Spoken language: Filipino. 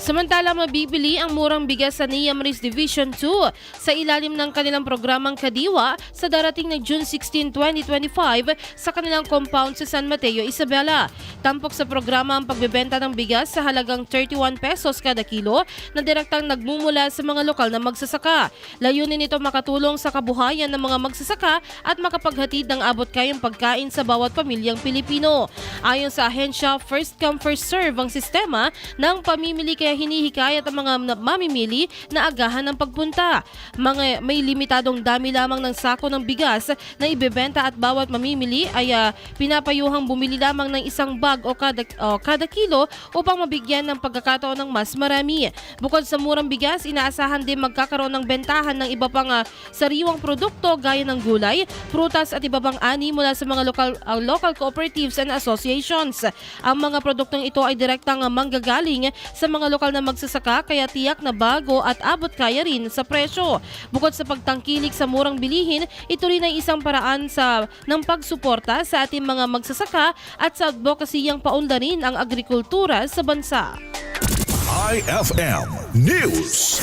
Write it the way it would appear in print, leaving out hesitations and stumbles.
Samantala, mabibili ang murang bigas sa Niamris Division 2 sa ilalim ng kanilang programang Kadiwa sa darating na June 16, 2025 sa kanilang compound sa San Mateo, Isabela. Tampok sa programa ang pagbebenta ng bigas sa halagang 31 pesos kada kilo na direktang nagmumula sa mga lokal na magsasaka. Layunin nito makatulong sa kabuhayan ng mga magsasaka at makapaghatid ng abot-kayang pagkain sa bawat pamilyang Pilipino. Ayon sa ahensya, first come first serve ang sistema ng pamimili kaya hinihikayat ang mga mamimili na agahan ng pagpunta. May limitadong dami lamang ng sako ng bigas na ibebenta at bawat mamimili ay pinapayuhang bumili lamang ng isang bag o kada kilo upang mabigyan ng pagkakataon ng mas marami. Bukod sa murang bigas, inaasahan din magkakaroon ng bentahan ng iba pang sariwang produkto gaya ng gulay, prutas at iba pang ani mula sa mga local cooperatives and associations. Ang mga produktong ito ay direktang manggagaling sa mga lokal na magsasaka kaya tiyak na bago at abot kaya rin sa presyo. Bukod sa pagtangkilik sa murang bilihin, ito rin ay isang paraan ng pagsuporta sa ating mga magsasaka at sa advokasiyang paunlarin ang agrikultura sa bansa. IFM News.